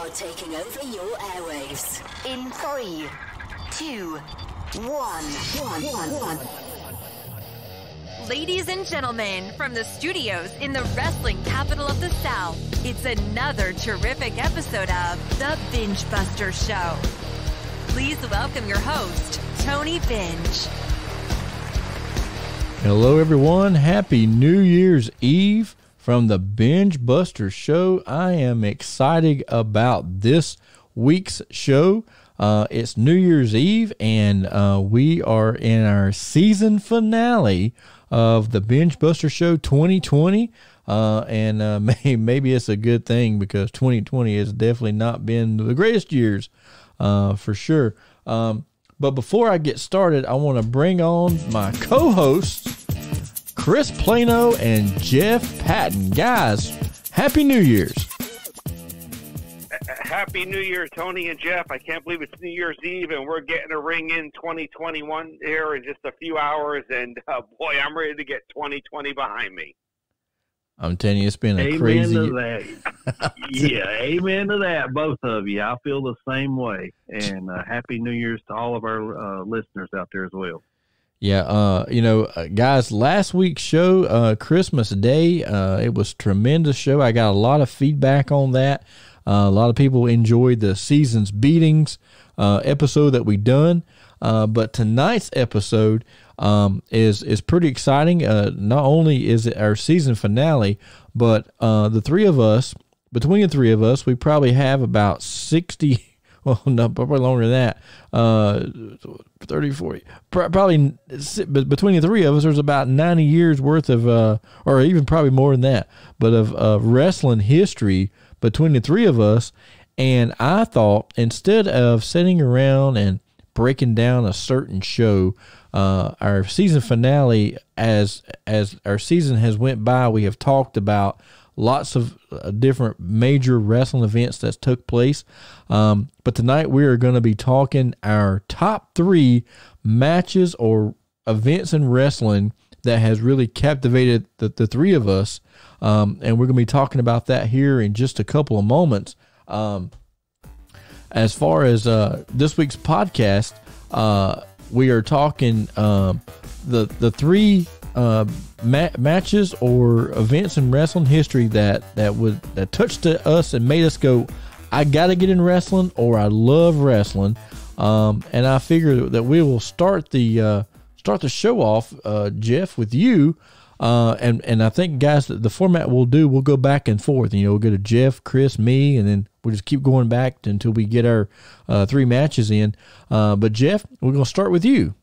Now taking over your airwaves. In 3, 2, 1. Ladies and gentlemen, from the studios in the wrestling capital of the South, it's another terrific episode of The BENGEBUSTER Show. Please welcome your host, Tony Binge. Hello, everyone. Happy New Year's Eve from the BENGEBUSTER Show. I am excited about this week's show. It's New Year's Eve, and we are in our season finale of the BENGEBUSTER Show 2020. Maybe it's a good thing because 2020 has definitely not been the greatest years for sure. But before I get started, I want to bring on my co-hosts, Chris Plano and Jeff Patton. Guys, Happy New Year's. Happy New Year, Tony and Jeff. I can't believe it's New Year's Eve, and we're getting a ring in 2021 here in just a few hours. And, boy, I'm ready to get 2020 behind me. I'm telling you, it's been a crazy year. Yeah, amen to that, both of you. I feel the same way. And Happy New Year's to all of our listeners out there as well. Yeah, guys, last week's show, Christmas Day, it was a tremendous show. I got a lot of feedback on that. A lot of people enjoyed the season's beatings episode that we done. But tonight's episode is pretty exciting. Not only is it our season finale, but the three of us, between the three of us, we probably have about 60, well, no, probably longer than that, 30, 40, probably between the three of us, there's about 90 years worth of, or even probably more than that, but of wrestling history between the three of us. And I thought, instead of sitting around and breaking down a certain show, our season finale, as our season has went by, we have talked about lots of different major wrestling events that took place. But tonight we are going to be talking our top 3 matches or events in wrestling that has really captivated the three of us. And we're going to be talking about that here in just a couple of moments. As far as this week's podcast, we are talking the 3 matches or events in wrestling history that touched us and made us go, I got to get in wrestling, or I love wrestling. And I figure that we will start the show off, Jeff, with you. And I think, guys, the format we'll go back and forth. We'll go to Jeff, Chris, me, and then we'll just keep going back until we get our 3 matches in. But Jeff, we're going to start with you.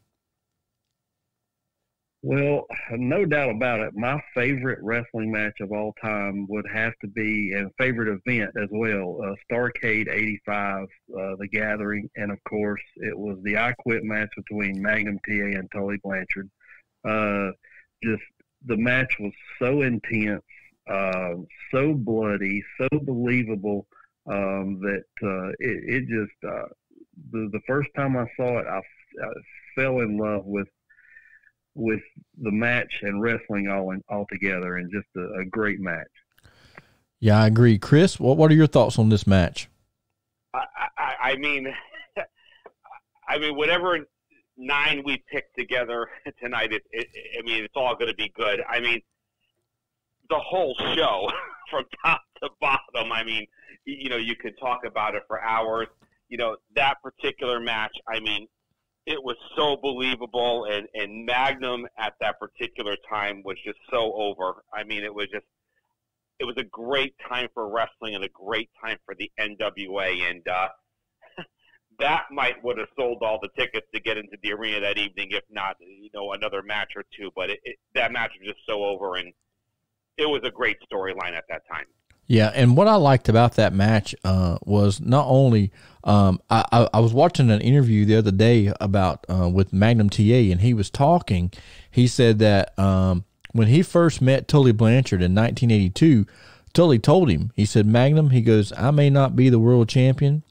Well, no doubt about it, my favorite wrestling match of all time would have to be, and favorite event as well, Starrcade 85, The Gathering. And, of course, it was the I Quit match between Magnum TA and Tully Blanchard. Just the match was so intense, so bloody, so believable, that it just the first time I saw it, I fell in love with the match and wrestling all together, and just a great match. Yeah, I agree. Chris, what are your thoughts on this match? I mean, whatever 9 we picked together tonight, it's all going to be good. I mean, the whole show from top to bottom, you could talk about it for hours. That particular match, it was so believable, and Magnum at that particular time was just so over. It was a great time for wrestling and a great time for the NWA, and that would have sold all the tickets to get into the arena that evening, if not, another match or 2. But that match was just so over, and it was a great storyline at that time. Yeah, and what I liked about that match was not only I was watching an interview the other day about with Magnum TA, and he was talking. He said that when he first met Tully Blanchard in 1982, Tully told him, he said, Magnum, he goes, I may not be the world champion,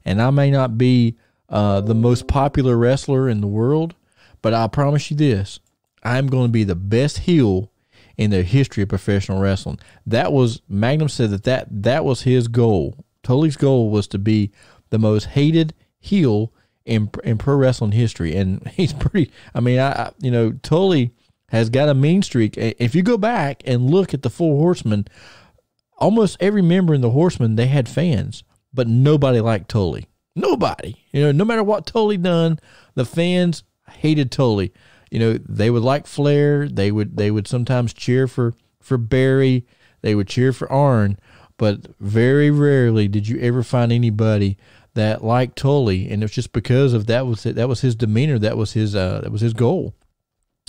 and I may not be the most popular wrestler in the world, but I promise you this, I'm going to be the best heel in the history of professional wrestling. That was, Magnum said that was his goal, Tully's goal was to be the most hated heel in pro wrestling history, and he's pretty. I mean, Tully has got a mean streak. If you go back and look at the Four Horsemen, almost every member in the Horsemen, they had fans, but nobody liked Tully. Nobody. No matter what Tully done, the fans hated Tully. They would like Flair. They would sometimes cheer for Barry. They would cheer for Arn, but very rarely did you ever find anybody that liked Tully, and it was just because of that was his demeanor, that was his goal,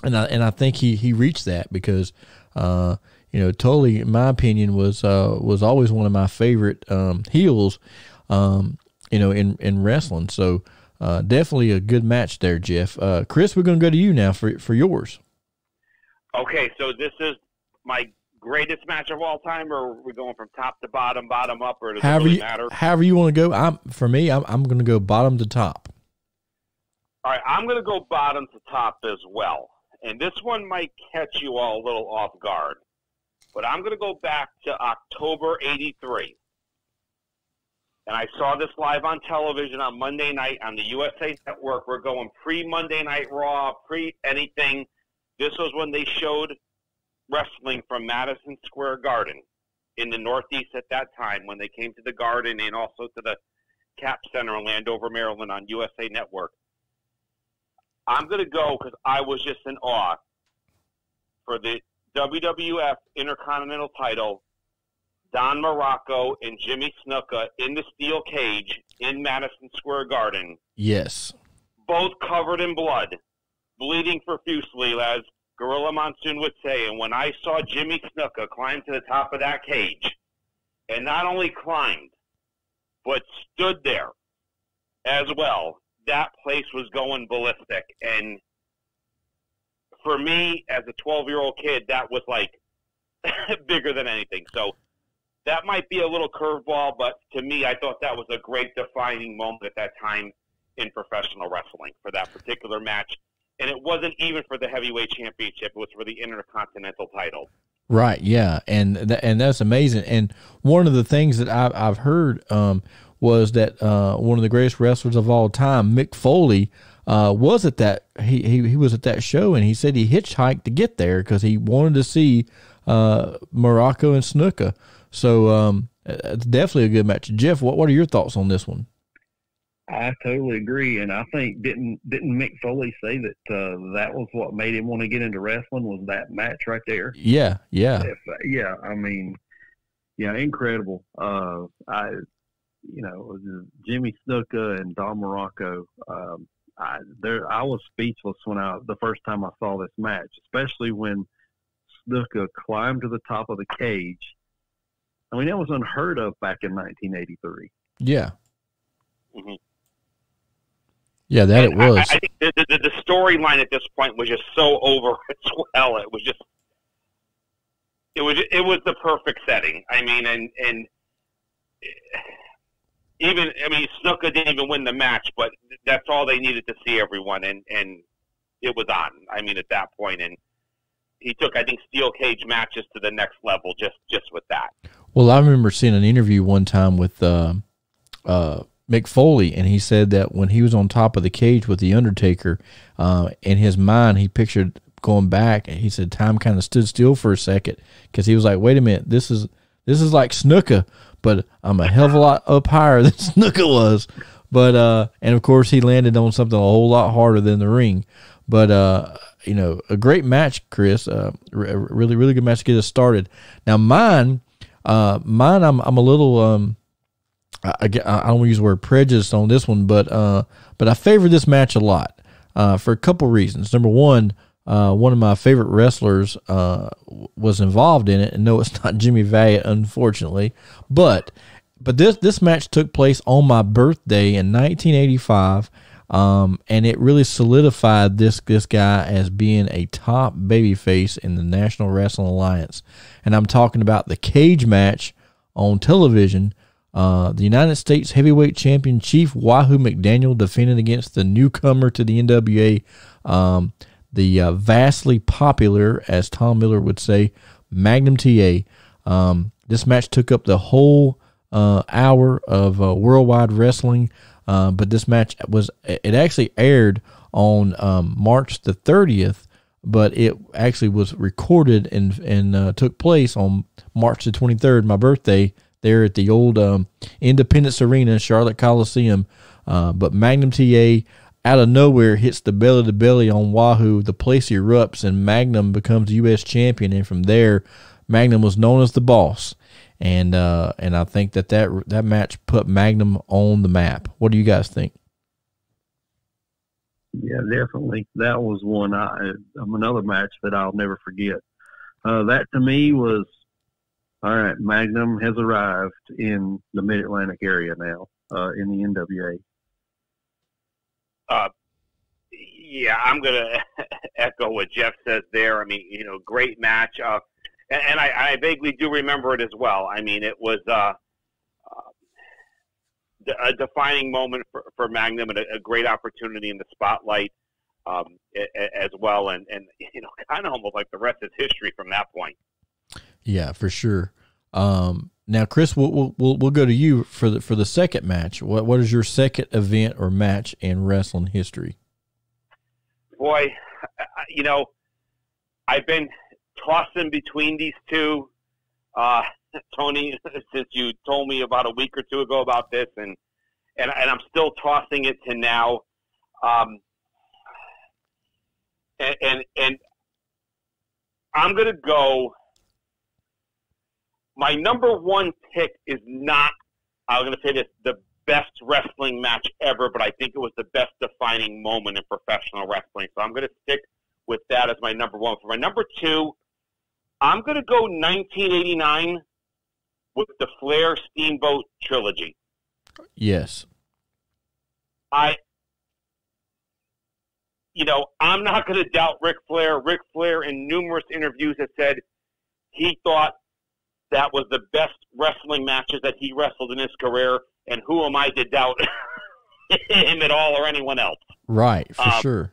and I think he reached that because Tully, in my opinion, was always one of my favorite heels, in wrestling. So definitely a good match there, Jeff. Chris, we're going to go to you now for yours. Okay, so this is my greatest match of all time, or are we going from top to bottom up, or does it really matter? However you want to go. I'm going to go bottom to top. All right, I'm going to go bottom to top as well. And this one might catch you all a little off guard. But I'm going to go back to October 83. And I saw this live on television on Monday night on the USA Network. We're going pre-Monday Night Raw, pre-anything. This was when they showed wrestling from Madison Square Garden in the Northeast at that time, when they came to the Garden and also to the Cap Center in Landover, Maryland on USA Network. I'm going to go because I was just in awe for the WWF Intercontinental title, Don Morocco and Jimmy Snuka in the steel cage in Madison Square Garden. Yes. Both covered in blood, bleeding profusely, as Gorilla Monsoon would say. And when I saw Jimmy Snuka climb to the top of that cage, and not only climbed, but stood there as well, that place was going ballistic. And for me, as a 12-year-old kid, that was like bigger than anything. So that might be a little curveball, but to me, I thought that was a great defining moment at that time in professional wrestling for that particular match. And it wasn't even for the heavyweight championship; it was for the Intercontinental title. Right? Yeah, and that's amazing. And one of the things that I've heard was that one of the greatest wrestlers of all time, Mick Foley, was at that. He was at that show, and he said he hitchhiked to get there because he wanted to see Morocco and Snuka. So it's definitely a good match. Jeff, what are your thoughts on this one? I totally agree, and I think didn't Mick Foley say that that was what made him want to get into wrestling, was that match right there? Yeah. I mean, incredible. Jimmy Snuka and Don Morocco. I was speechless the first time I saw this match, especially when Snuka climbed to the top of the cage. I mean, that was unheard of back in 1983. Yeah. Mm-hmm. Yeah, that and it was. I think the storyline at this point was just so over as well. It was the perfect setting. I mean, and even Snuka didn't even win the match, but that's all they needed to see everyone, and it was on. I mean, at that point, and he took, I think, steel cage matches to the next level just with that. Well, I remember seeing an interview one time with Mick Foley, and he said that when he was on top of the cage with The Undertaker, in his mind, he pictured going back, and he said time kind of stood still for a second because he was like, wait a minute, this is like Snuka, but I'm a hell of a lot up higher than Snuka was. But, and of course, he landed on something a whole lot harder than the ring. But, a great match, Chris, really, really good match to get us started. Now, mine, I'm a little, I don't want to use the word prejudiced on this one, but I favor this match a lot for a couple reasons. Number one of my favorite wrestlers was involved in it, and no, it's not Jimmy Valiant, unfortunately, but this match took place on my birthday in 1985, and it really solidified this guy as being a top babyface in the National Wrestling Alliance, and I'm talking about the cage match on television. The United States Heavyweight Champion Chief Wahoo McDaniel defended against the newcomer to the NWA, the vastly popular, as Tom Miller would say, Magnum TA. This match took up the whole hour of Worldwide Wrestling. But this match it actually aired on March the 30th, but it actually was recorded and took place on March the 23rd, my birthday, there at the old Independence Arena, Charlotte Coliseum. But Magnum TA out of nowhere hits the belly to belly on Wahoo. The place erupts, and Magnum becomes U.S. champion. And from there, Magnum was known as the boss. And I think that match put Magnum on the map. What do you guys think? Yeah, definitely. That was another match that I'll never forget. That to me was, all right, Magnum has arrived in the Mid-Atlantic area now, in the NWA. Yeah, I'm going to echo what Jeff says there. I mean, great match. And I vaguely do remember it as well. I mean, it was a defining moment for Magnum and a great opportunity in the spotlight as well. And kind of almost like the rest is history from that point. Yeah, for sure. Now, Chris, we'll go to you for the second match. What is your second event or match in wrestling history? Boy, I've been tossing between these two, Tony, since you told me about a week or two ago about this, and I'm still tossing it to now. And I'm gonna go. My number one pick is not, I'm going to say this, the best wrestling match ever, but I think it was the best defining moment in professional wrestling. So I'm going to stick with that as my number one. For my number two, I'm going to go 1989 with the Flair Steamboat trilogy. Yes. I'm not going to doubt Ric Flair. Ric Flair in numerous interviews has said he thought that was the best wrestling matches that he wrestled in his career, and who am I to doubt him at all or anyone else? Right, for sure.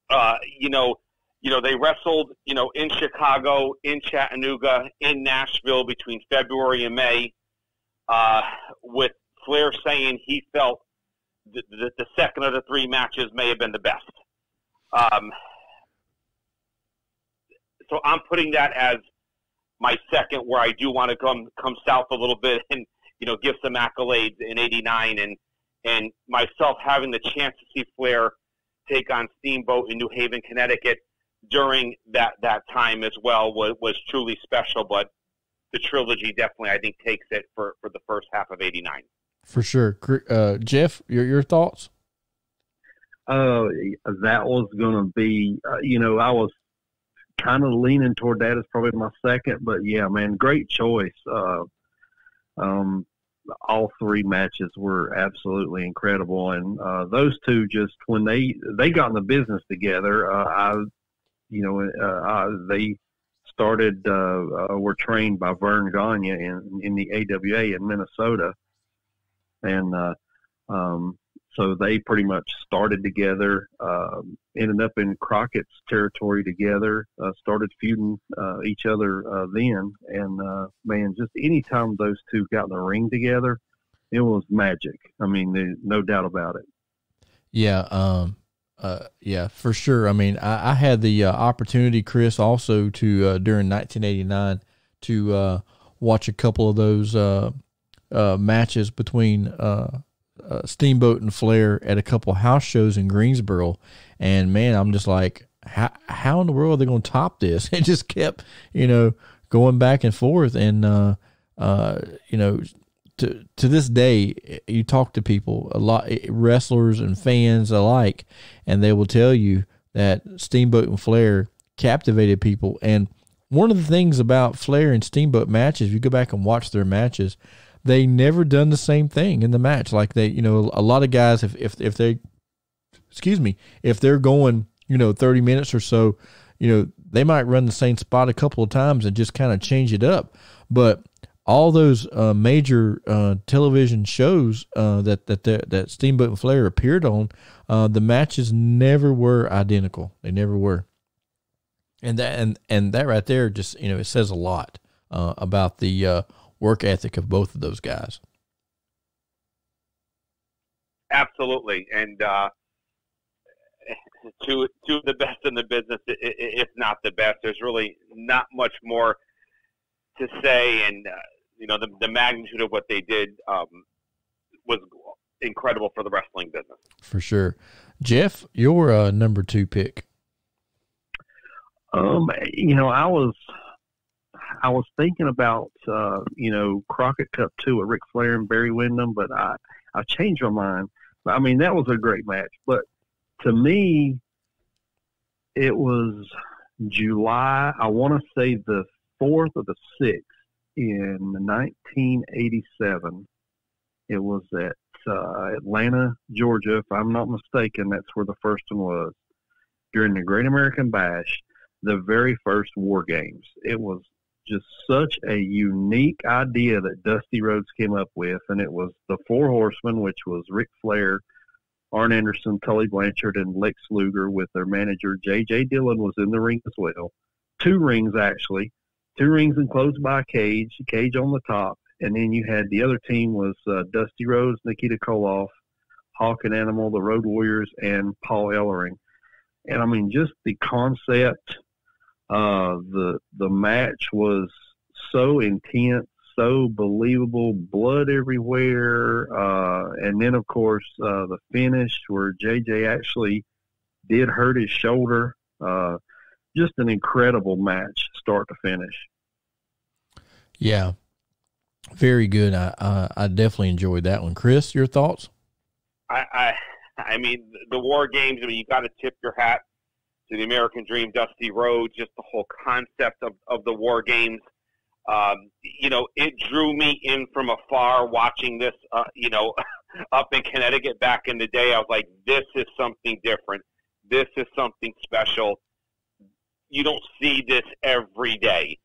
They wrestled, in Chicago, in Chattanooga, in Nashville between February and May, with Flair saying he felt the second of the three matches may have been the best. So I'm putting that as my second, where I do want to come south a little bit and, give some accolades in '89, and myself having the chance to see Flair take on Steamboat in New Haven, Connecticut during that time as well was truly special. But the trilogy definitely, I think, takes it for the first half of '89. For sure. Jeff, your thoughts? That was going to be, I was kind of leaning toward that as probably my second, but yeah, man, great choice. All three matches were absolutely incredible, and those two, just when they got in the business together, they started were trained by Vern Gagne in the AWA in Minnesota, and so they pretty much started together, ended up in Crockett's territory together, started feuding each other then. And, man, just any time those two got in the ring together, it was magic. I mean, there's no doubt about it. Yeah, yeah, for sure. I mean, I had the opportunity, Chris, also to during 1989 to watch a couple of those matches between Steamboat and Flair at a couple of house shows in Greensboro, and man, I'm just like, how in the world are they going to top this? It just kept, going back and forth, and to this day, you talk to people a lot, wrestlers and fans alike, and they will tell you that Steamboat and Flair captivated people. And one of the things about Flair and Steamboat matches, if you go back and watch their matches, they never done the same thing in the match. Like a lot of guys, if they're going, 30 minutes or so, they might run the same spot a couple of times and just kind of change it up. But all those major television shows that Steamboat and Flair appeared on, the matches never were identical. They never were. And that right there just, it says a lot about the work ethic of both of those guys. Absolutely. And two of the best in the business, if not the best. There's really not much more to say. And, the magnitude of what they did was incredible for the wrestling business. For sure. Jeff, your number 2 pick. I was thinking about, Crockett Cup 2 with Ric Flair and Barry Windham, but I changed my mind. I mean, that was a great match. But to me, it was July, I want to say the 4th or the 6th in 1987. It was at Atlanta, Georgia. If I'm not mistaken, that's where the first one was. During the Great American Bash, the very first War Games. It was just such a unique idea that Dusty Rhodes came up with, and it was the Four Horsemen, which was Ric Flair, Arn Anderson, Tully Blanchard, and Lex Luger with their manager. J.J. Dillon was in the ring as well. 2 rings, actually. 2 rings enclosed by a cage on the top. And then you had the other team was Dusty Rhodes, Nikita Koloff, Hawk and Animal, the Road Warriors, and Paul Ellering. And, I mean, just the concept, the match was so intense, so believable, blood everywhere. And then, of course, the finish where JJ actually did hurt his shoulder. Just an incredible match, start to finish. Yeah, very good. I definitely enjoyed that one. Chris, your thoughts? I mean, the War Games, you got to tip your hat to the American Dream, Dusty Rhodes, just the whole concept of the War Games. It drew me in from afar watching this, up in Connecticut back in the day. I was like, this is something different. This is something special. You don't see this every day.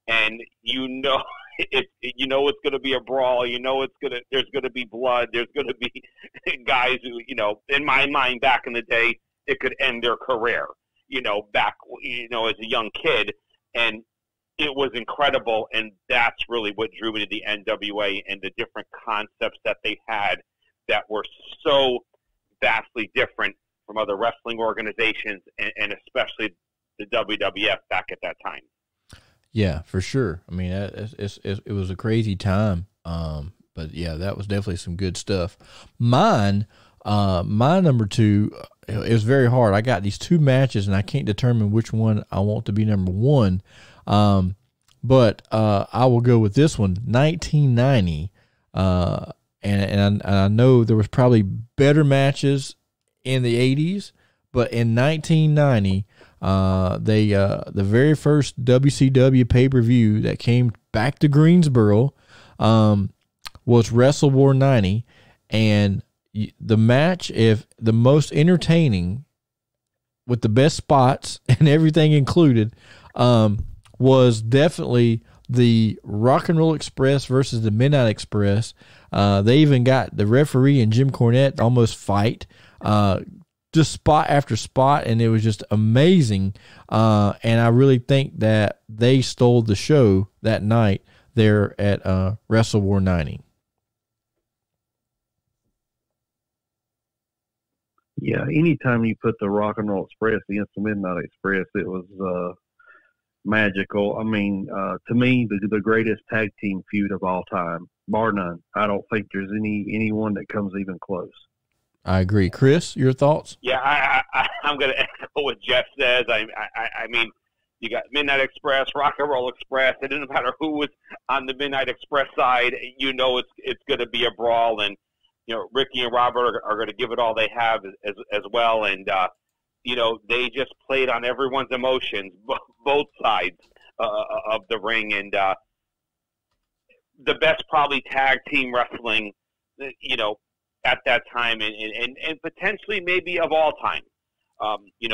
And it's going to be a brawl. There's going to be blood. There's going to be guys who, in my mind back in the day, it could end their career, back, as a young kid. And it was incredible. And that's really what drew me to the NWA and the different concepts that they had that were so vastly different from other wrestling organizations and especially the WWF back at that time. Yeah, for sure. I mean, it was a crazy time. But yeah, that was definitely some good stuff. My number 2, it was very hard. I got these 2 matches and I can't determine which one I want to be number 1. But I will go with this one, 1990. And I know there was probably better matches in the 80s, but in 1990, the very first WCW pay-per-view that came back to Greensboro was Wrestle War 90, and the match, if the most entertaining, with the best spots and everything included, was definitely the Rock and Roll Express versus the Midnight Express. They even got the referee and Jim Cornette almost fight, just spot after spot, and it was just amazing. And I really think that they stole the show that night there at Wrestle War 90. Yeah, anytime you put the Rock and Roll Express against the Midnight Express, it was magical. I mean, to me, the greatest tag team feud of all time, bar none. I don't think there's anyone that comes even close. I agree. Chris, your thoughts? Yeah, I'm going to echo what Jeff says. I mean, you got Midnight Express, Rock and Roll Express. It doesn't matter who was on the Midnight Express side. It's going to be a brawl, and Ricky and Robert are going to give it all they have as well. And they just played on everyone's emotions, both sides of the ring, and the best probably tag team wrestling, at that time, and potentially maybe of all time.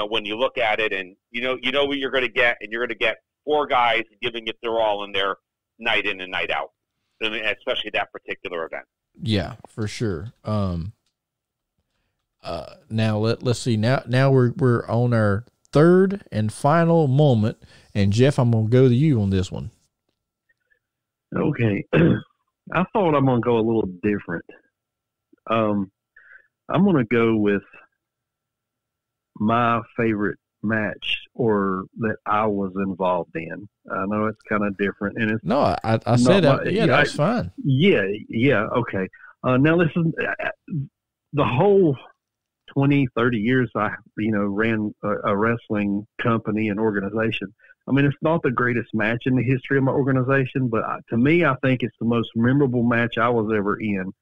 When you look at it, and you know what you're going to get, and you're going to get 4 guys giving it their all in there, night in and night out, especially that particular event. Yeah, for sure. Now let's see. Now we're on our third and final moment, and Jeff, I'm gonna go to you on this one. Okay. I thought I'm going to go a little different. I'm going to go with my favorite match or that I was involved in. I know it's kind of different, and it's No, I said that. Yeah, that's fine. Yeah, okay. Now this is the whole 20, 30 years I ran a wrestling company and organization. I mean, it's not the greatest match in the history of my organization, but to me, I think it's the most memorable match I was ever in,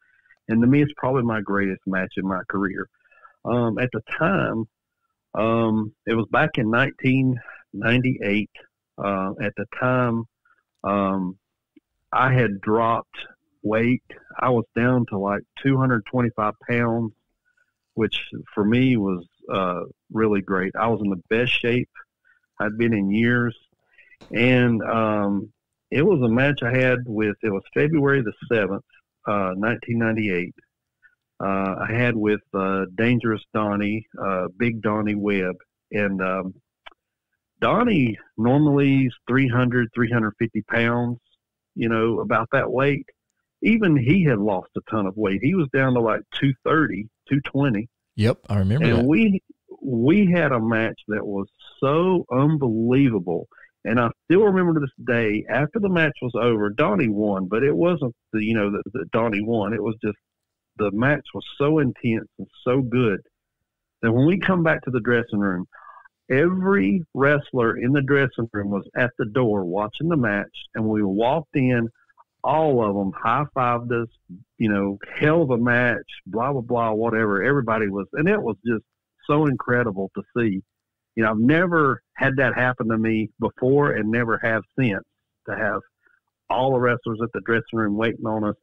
and to me, it's probably my greatest match in my career. At the time, it was back in 1998. At the time, I had dropped weight. I was down to like 225 pounds, which for me was really great. I was in the best shape I'd been in years. And it was a match I had it was February the 7th, 1998. I had with Dangerous Donnie, Big Donnie Webb. And Donnie normally is 300, 350 pounds, about that weight. Even he had lost a ton of weight. He was down to like 230, 220. Yep, I remember that. And we had a match that was so unbelievable. And I still remember to this day, after the match was over, Donnie won, but it wasn't that Donnie won. It was just the match was so intense and so good that when we come back to the dressing room, every wrestler in the dressing room was at the door watching the match. And when we walked in, all of them high-fived us, hell of a match, blah, blah, blah, whatever. Everybody was, and it was just so incredible to see. I've never had that happen to me before and never have since, to have all the wrestlers at the dressing room waiting on us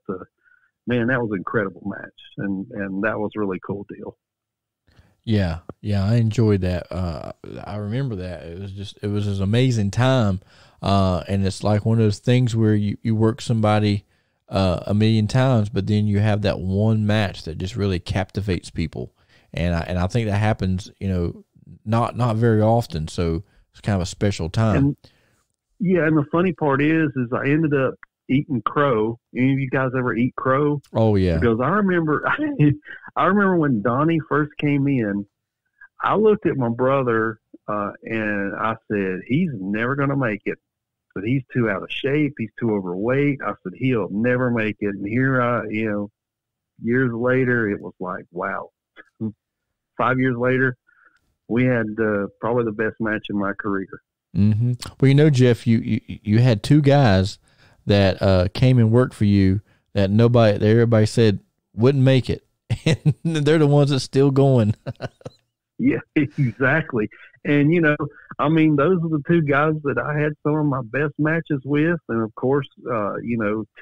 man, that was an incredible match. And that was a really cool deal. Yeah, I enjoyed that. I remember that. It was an amazing time. And it's like one of those things where you work somebody a million times, but then you have that one match that just really captivates people. And I think that happens, not very often. So it's kind of a special time. And the funny part is I ended up eating crow. Any of you guys ever eat crow? Oh yeah. Because I remember when Donnie first came in, I looked at my brother and I said, he's never going to make it. But he's too out of shape. He's too overweight. I said, he'll never make it. And here years later, it was like, wow. 5 years later, we had probably the best match in my career. Mm-hmm. Well, Jeff, you had two guys that came and worked for you that everybody said wouldn't make it, and they're the ones that's still going. Yeah, exactly. And those are the two guys that I had some of my best matches with, and of course,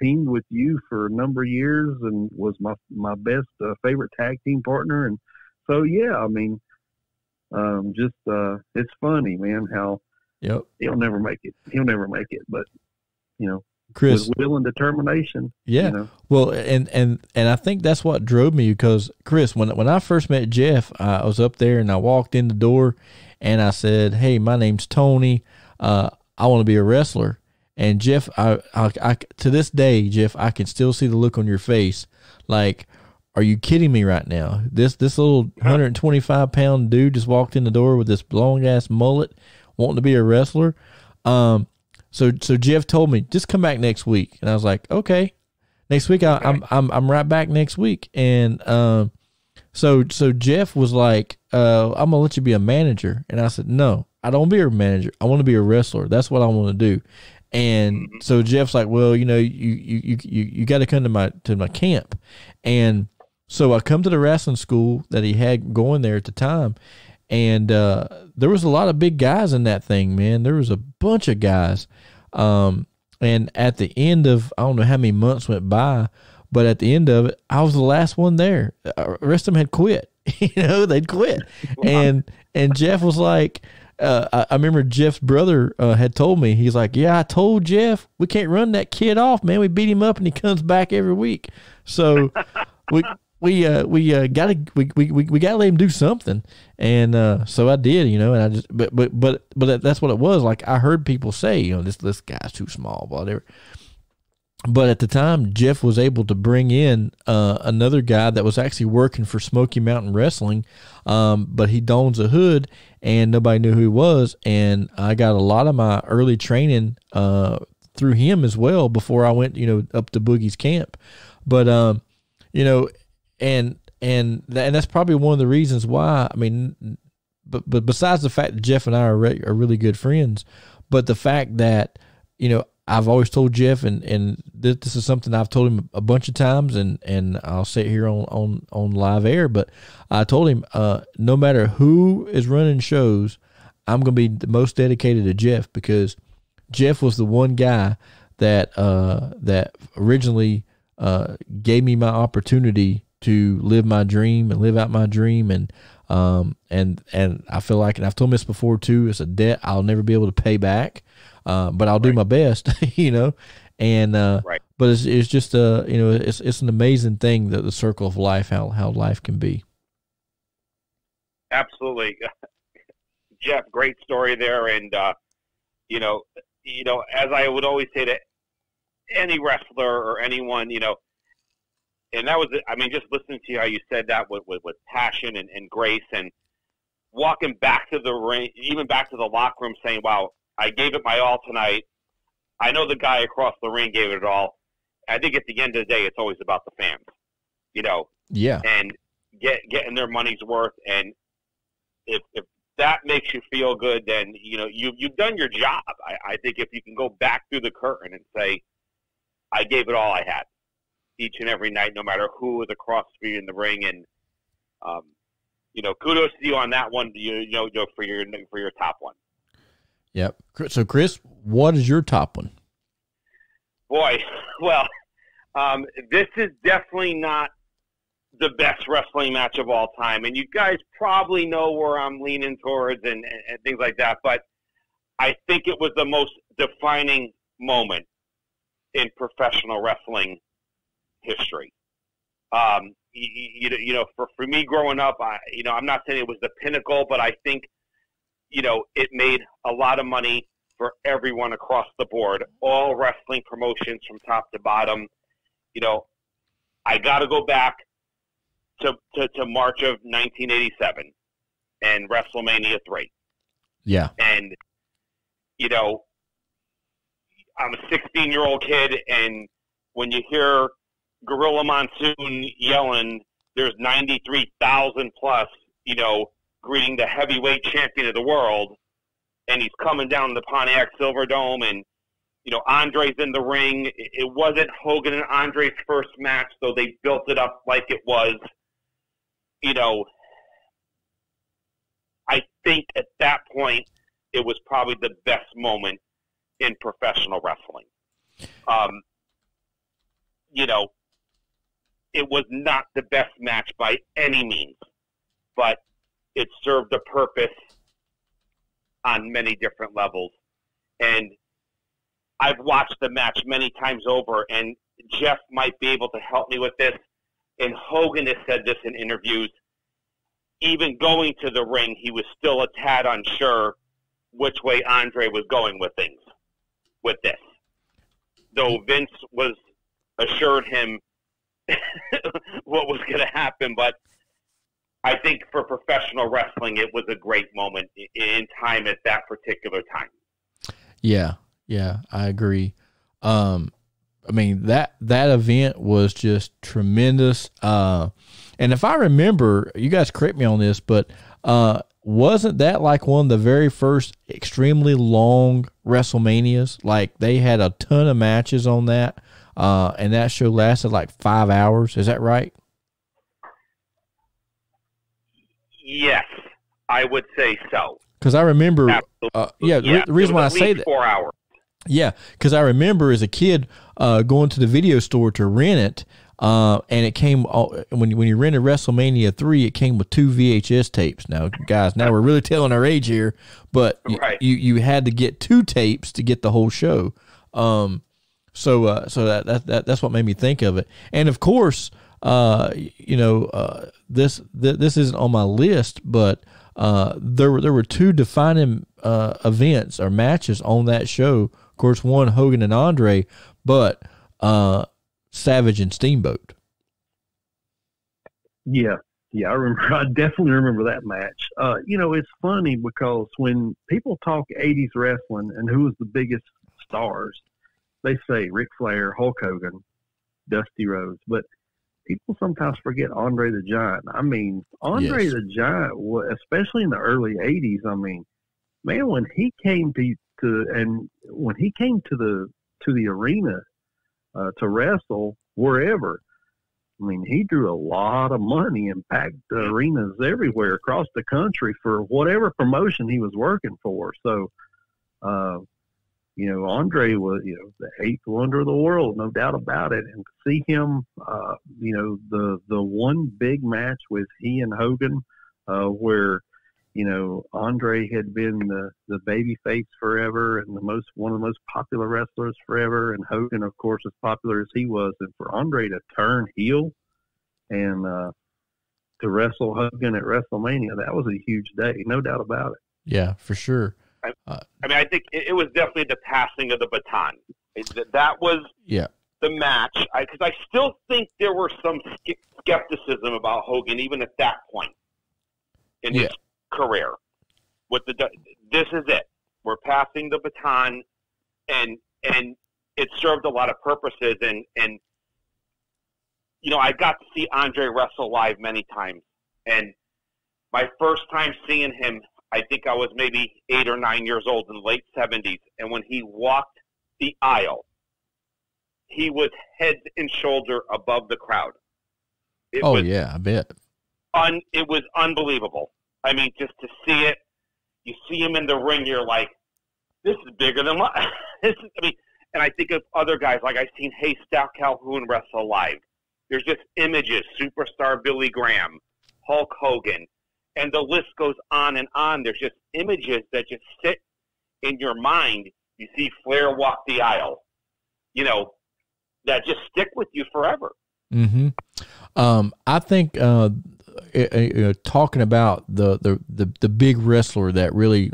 teamed with you for a number of years, and was my best favorite tag team partner. And so, yeah, it's funny, man, how he'll never make it. He'll never make it, but Chris, with will and determination. Yeah. Well, and I think that's what drove me, because Chris, when I first met Jeff, I was up there and I walked in the door and I said, "Hey, my name's Tony. I want to be a wrestler." And Jeff, I to this day, Jeff, I can still see the look on your face. Like, are you kidding me right now? This little 125-pound dude just walked in the door with this long ass mullet, wanting to be a wrestler. So Jeff told me, just come back next week, and I was like, okay. Next week, I'm right back next week, and so Jeff was like, I'm gonna let you be a manager, and I said, no, I don't want to be a manager. I want to be a wrestler. That's what I want to do. And so Jeff's like, well, you got to come to my camp, and so I come to the wrestling school that he had going there at the time. And there was a lot of big guys in that thing, man. There was a bunch of guys. And at the end of, I don't know how many months went by, but at the end of it, I was the last one there. The rest of them had quit. They'd quit. And Jeff was like, I remember Jeff's brother had told me, he's like, yeah, I told Jeff, we can't run that kid off, man. We beat him up and he comes back every week. So we gotta let him do something, and so I did, and I just but that's what it was. Like, I heard people say, this guy's too small, whatever. But at the time, Jeff was able to bring in another guy that was actually working for Smoky Mountain Wrestling, but he dons a hood, and nobody knew who he was. And I got a lot of my early training through him as well before I went, up to Boogie's camp. But and that's probably one of the reasons why. I mean, but besides the fact that Jeff and I are really good friends, but the fact that I've always told Jeff, and this is something I've told him a bunch of times, and I'll say it here on live air, but I told him, no matter who is running shows, I'm going to be the most dedicated to Jeff, because Jeff was the one guy that originally gave me my opportunity to live my dream and live out my dream, and I feel like, and I've told him this before too, it's a debt I'll never be able to pay back. But I'll do my best, and, but it's just, it's an amazing thing, that the circle of life, how life can be. Absolutely. Jeff, great story there. And, as I would always say to any wrestler or anyone, and that was, just listening to you, how you said that with passion and grace, and walking back to the ring, even back to the locker room, saying, wow, I gave it my all tonight. I know the guy across the ring gave it all. I think at the end of the day, it's always about the fans, Yeah. And getting their money's worth. And if that makes you feel good, then, you've done your job. I think if you can go back through the curtain and say, I gave it all I had each and every night, no matter who was across from you in the ring. And, kudos to you on that one, for your top one. Yep. So, Chris, what is your top one? Boy, well, this is definitely not the best wrestling match of all time. And you guys probably know where I'm leaning towards and things like that. But I think it was the most defining moment in professional wrestling history. For me growing up, I'm not saying it was the pinnacle, but I think, it made a lot of money for everyone across the board, all wrestling promotions from top to bottom. I got to go back to March of 1987 and WrestleMania 3. Yeah. And, I'm a 16-year-old kid, and when you hear Gorilla Monsoon yelling, there's 93,000 plus, greeting the heavyweight champion of the world, and he's coming down the Pontiac Silverdome, and, Andre's in the ring. It wasn't Hogan and Andre's first match, so they built it up like it was. I think at that point, it was probably the best moment in professional wrestling. It was not the best match by any means, but it served a purpose on many different levels. And I've watched the match many times over, and Jeff might be able to help me with this. And Hogan has said this in interviews. Even going to the ring, he was still a tad unsure which way Andre was going with things, with this. Though Vince was assured him what was going to happen, but I think for professional wrestling, it was a great moment in time at that particular time. Yeah, I agree. That event was just tremendous. And if I remember, you guys correct me on this, but wasn't that like one of the very first extremely long WrestleManias? Like they had a ton of matches on that, and that show lasted like 5 hours. Is that right? Yes, I would say so. Because I remember, the reason why I say that, 4 hours. Yeah, because I remember as a kid going to the video store to rent it, and it came when you rented WrestleMania 3, it came with 2 VHS tapes. Now, guys, we're really telling our age here, but right. you had to get 2 tapes to get the whole show. So that's what made me think of it. And of course, this isn't on my list, but there were 2 defining events or matches on that show. Of course, one, Hogan and Andre, but Savage and Steamboat. Yeah. Yeah, I remember. I definitely remember that match. It's funny because when people talk 80s wrestling and who was the biggest stars, they say Ric Flair, Hulk Hogan, Dusty Rhodes, but people sometimes forget Andre the Giant. I mean, Andre Yes. the Giant, especially in the early 80s, I mean, man, when he came to the arena to wrestle wherever, I mean, he drew a lot of money and packed arenas everywhere across the country for whatever promotion he was working for. So, Andre was, the eighth wonder of the world, no doubt about it. And to see him, the one big match with he and Hogan, where, Andre had been the baby face forever and one of the most popular wrestlers forever. And Hogan, of course, as popular as he was. And for Andre to turn heel and to wrestle Hogan at WrestleMania, that was a huge day, no doubt about it. Yeah, for sure. I think it was definitely the passing of the baton. That was the match. Because I still think there were some skepticism about Hogan even at that point in his career. This is it. We're passing the baton, and it served a lot of purposes. And I got to see Andre wrestle live many times. And my first time seeing him, I think I was maybe 8 or 9 years old in the late 70s. And when he walked the aisle, he was head and shoulder above the crowd. I bet. It was unbelievable. I mean, just to see it, you see him in the ring, you're like, this is bigger than life. And I think of other guys, like I've seen Haystack Calhoun wrestle live. There's just images, superstar Billy Graham, Hulk Hogan, and the list goes on and on. There's just images that just sit in your mind. You see Flair walk the aisle, that just stick with you forever. Mm-hmm. I think talking about the big wrestler that really,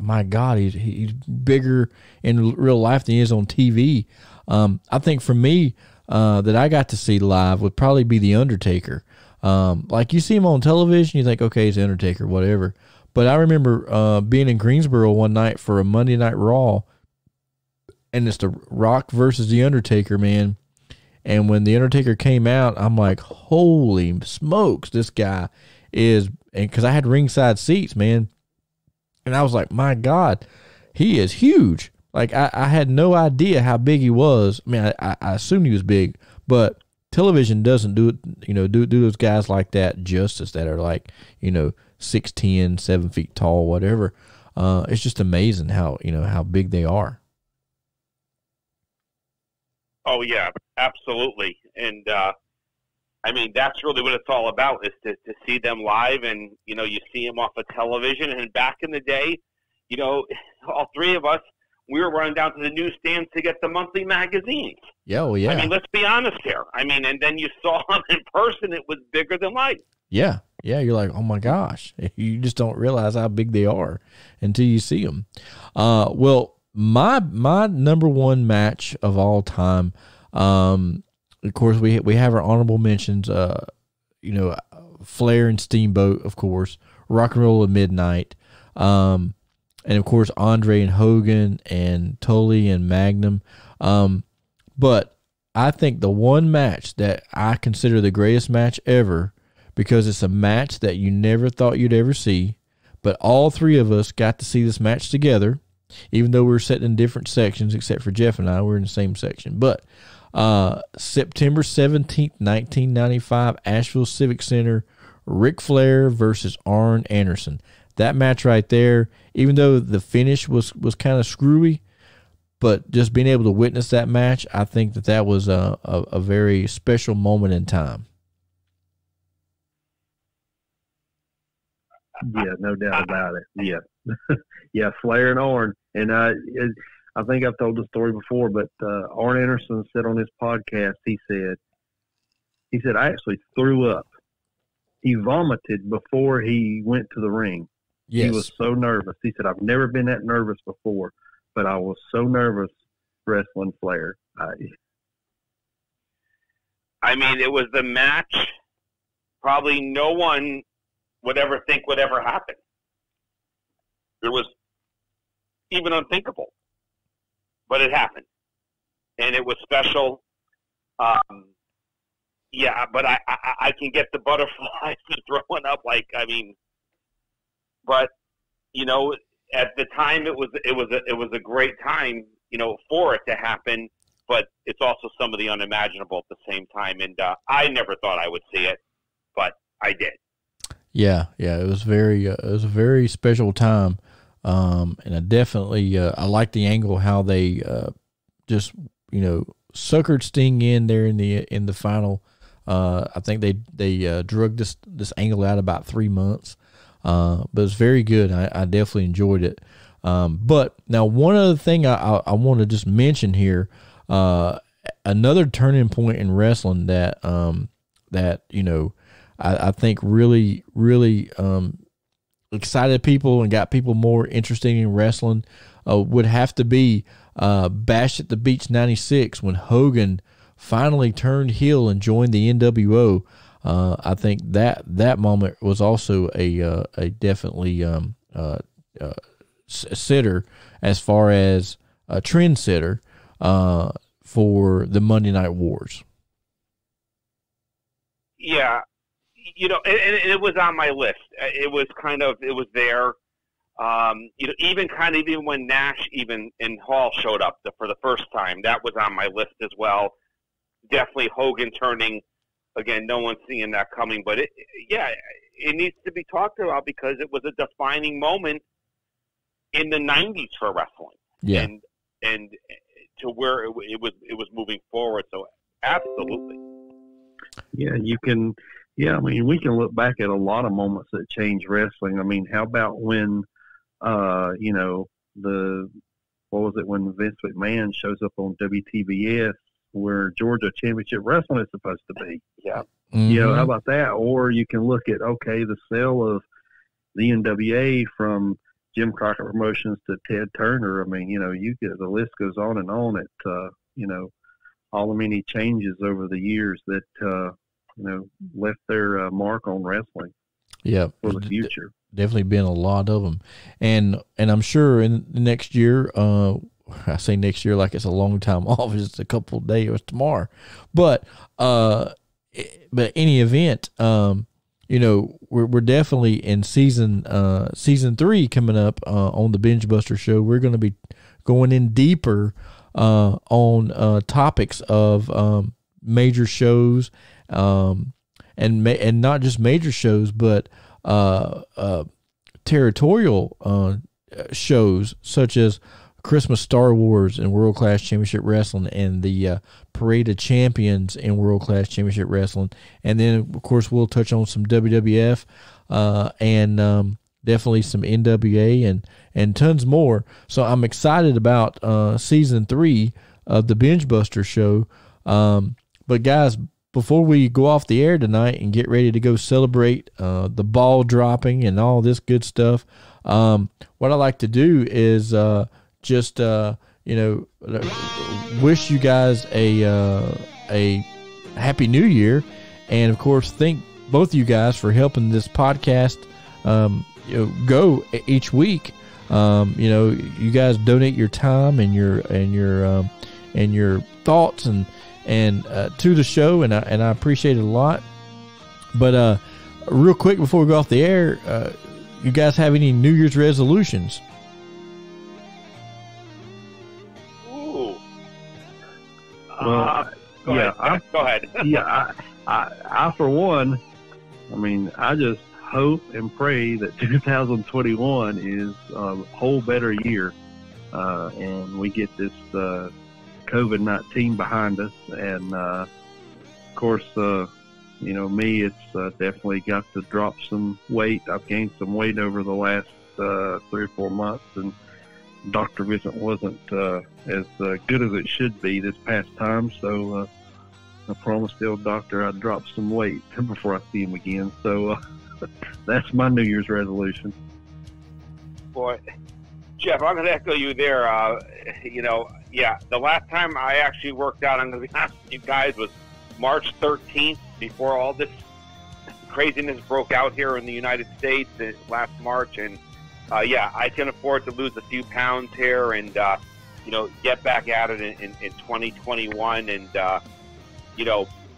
my God, he's bigger in real life than he is on TV. I think for me, that I got to see live would probably be The Undertaker. Like you see him on television, you think, okay, he's The Undertaker, whatever. But I remember being in Greensboro one night for a Monday Night Raw, and it's The Rock versus The Undertaker, man. And when The Undertaker came out, I'm like, holy smokes, this guy is, and because I had ringside seats, man, and I was like, my God, he is huge. Like, I had no idea how big he was. I mean, I assumed he was big, but television doesn't do it, do those guys like that justice that are like, 6'10", 7 feet tall, whatever. It's just amazing how big they are. Oh, yeah, absolutely. And, that's really what it's all about, is to see them live. And, you see them off of television. And back in the day, all three of us, we were running down to the newsstands to get the monthly magazines. Yeah, well, yeah. I mean, let's be honest here. And then you saw them in person, it was bigger than life. Yeah, you're like, oh my gosh. You just don't realize how big they are until you see them. Well, my number one match of all time, of course, we have our honorable mentions, Flair and Steamboat, of course, Rock and Roll at Midnight, and, of course, Andre and Hogan and Tully and Magnum. But I think the one match that I consider the greatest match ever, because it's a match that you never thought you'd ever see, but all three of us got to see this match together, even though we were sitting in different sections, except for Jeff and I, we're in the same section. But September 17th, 1995, Asheville Civic Center, Ric Flair versus Arn Anderson. That match right there, even though the finish was kind of screwy, but just being able to witness that match, I think that was a very special moment in time. Yeah, no doubt about it. Yeah. Yeah, Flair and Arn. And I think I've told the story before, but Arn Anderson said on his podcast, he said, I actually threw up. He vomited before he went to the ring. Yes. He was so nervous. He said, I've never been that nervous before, but I was so nervous wrestling Flair. I mean, it was the match probably no one would ever think would ever happen. It was even unthinkable, but it happened, and it was special. Yeah, but I can get the butterflies and throwing up. Like, I mean, but you know, at the time it was a great time, you know, for it to happen. But it's also some of the unimaginable at the same time. And I never thought I would see it, but I did. Yeah, it was a very special time, and I definitely I like the angle how they just, you know, suckered Sting in there in the final. I think they drug this angle out about 3 months, but it was very good. I definitely enjoyed it. But now one other thing I want to just mention here, another turning point in wrestling that you know, I think really excited people and got people more interested in wrestling would have to be Bash at the Beach '96 when Hogan finally turned heel and joined the NWO. I think that moment was also a definitely sitter as far as a trendsetter for the Monday Night Wars. Yeah. You know, and it was on my list. It was there. You know, even when Nash and Hall showed up for the first time, that was on my list as well. Definitely Hogan turning, again, no one's seeing that coming, but it needs to be talked about because it was a defining moment in the 90s for wrestling. Yeah. And to where it was moving forward. So absolutely. Yeah, I mean, we can look back at a lot of moments that changed wrestling. I mean, how about when, you know, when Vince McMahon shows up on WTBS where Georgia Championship Wrestling is supposed to be? Yeah. Mm-hmm. You know, how about that? Or you can look at, the sale of the NWA from Jim Crockett Promotions to Ted Turner. I mean, you know, the list goes on and on at, you know, all the many changes over the years that, you know, left their mark on wrestling. Yeah, for the future. Definitely been a lot of them, and I'm sure in the next year. I say next year like it's a long time off. It's a couple of days. It's tomorrow, but any event, you know, we're definitely in season 3 coming up on the Binge Buster Show. We're going to be going in deeper on topics of major shows. And not just major shows, but territorial shows such as Christmas Star Wars and World Class Championship Wrestling, and the Parade of Champions in World Class Championship Wrestling, and then of course we'll touch on some WWF and definitely some NWA and tons more. So I'm excited about season 3 of the Binge Buster Show. But guys, before we go off the air tonight and get ready to go celebrate the ball dropping and all this good stuff, what I like to do is just you know, wish you guys a happy New Year, and of course thank both of you guys for helping this podcast you know, go each week. You know, you guys donate your time and your thoughts and to the show, and I appreciate it a lot. But real quick before we go off the air, you guys have any New Year's resolutions? Ooh. Well, go ahead. Yeah, I for one, I mean, I just hope and pray that 2021 is a whole better year, and we get this COVID-19 behind us. And of course, you know, me, it's definitely got to drop some weight. I've gained some weight over the last 3 or 4 months, and doctor visit wasn't as good as it should be this past time. So I promised the old doctor I'd drop some weight before I see him again. So that's my New Year's resolution. Boy, Jeff, I'm going to echo you there. You know, yeah, the last time I actually worked out, I'm going to be honest with you guys, was March 13th, before all this craziness broke out here in the United States last March. And, I can afford to lose a few pounds here and, get back at it in 2021. And,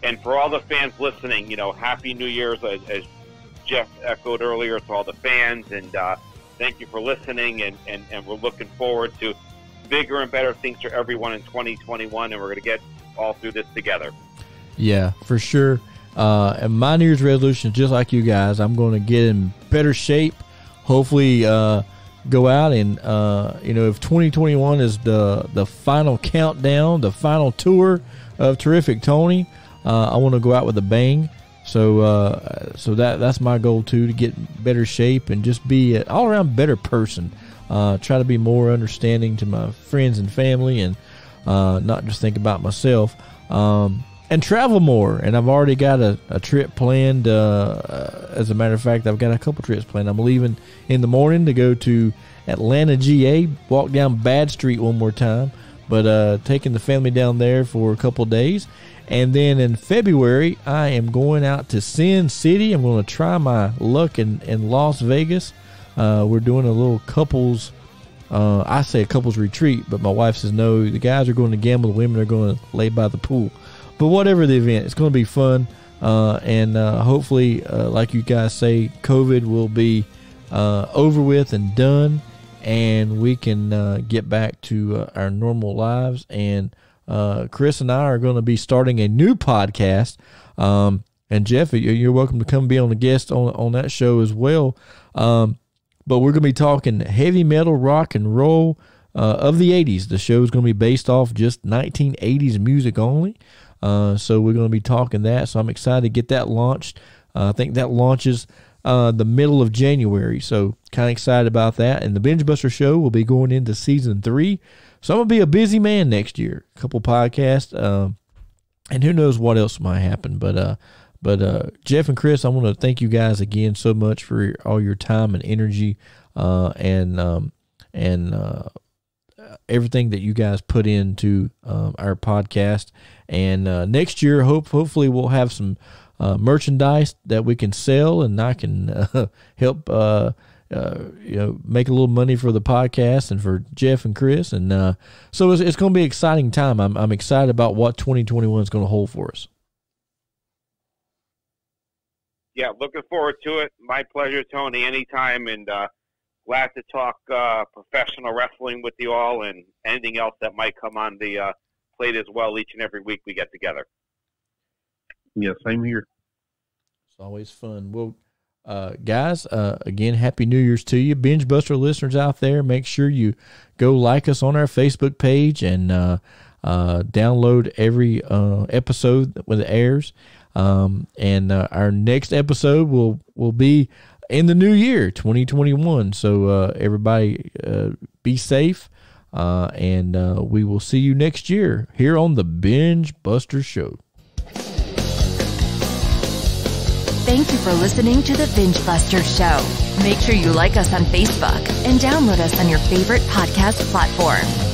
and for all the fans listening, Happy New Year's, as Jeff echoed earlier, to all the fans. And thank you for listening. And we're looking forward to bigger and better things for everyone in 2021. And we're going to get all through this together. Yeah, for sure. And my New Year's resolution, just like you guys, I'm going to get in better shape. Hopefully, go out and, if 2021 is the final countdown, the final tour of Terrific Tony, I want to go out with a bang. So that's my goal too, to get in better shape and just be an all around better person. Try to be more understanding to my friends and family, and not just think about myself. And travel more. And I've already got a trip planned. As a matter of fact, I've got a couple trips planned. I'm leaving in the morning to go to Atlanta, GA, walk down Bad Street one more time, but taking the family down there for a couple days. And then in February, I am going out to Sin City. I'm going to try my luck in Las Vegas. We're doing a little couples, I say a couples retreat, but my wife says no, the guys are going to gamble, the women are going to lay by the pool. But whatever the event, it's going to be fun. And hopefully, like you guys say, COVID will be over with and done, and we can get back to our normal lives. And Chris and I are going to be starting a new podcast. And Jeff, you're welcome to come be on the guest on that show as well. But we're going to be talking heavy metal, rock and roll of the 80s. The show is going to be based off just 1980s music only. So we're going to be talking that. So I'm excited to get that launched. I think that launches the middle of January. So kind of excited about that. And the Binge Buster Show will be going into season 3. So I'm going to be a busy man next year. A couple podcasts. And who knows what else might happen. But Jeff and Chris, I want to thank you guys again so much for all your time and energy, and everything that you guys put into our podcast. And next year, hopefully we'll have some merchandise that we can sell, and I can help make a little money for the podcast and for Jeff and Chris. And so it's going to be an exciting time. I'm excited about what 2021 is going to hold for us. Yeah, looking forward to it. My pleasure, Tony, anytime, and glad to talk professional wrestling with you all, and anything else that might come on the plate as well each and every week we get together. Yeah, same here. It's always fun. Well, guys, again, Happy New Year's to you. Binge Buster listeners out there, make sure you go like us on our Facebook page and download every episode when it airs. And our next episode will be in the new year, 2021. So everybody be safe, and we will see you next year here on the Binge Buster Show. Thank you for listening to the Binge Buster Show. Make sure you like us on Facebook and download us on your favorite podcast platform.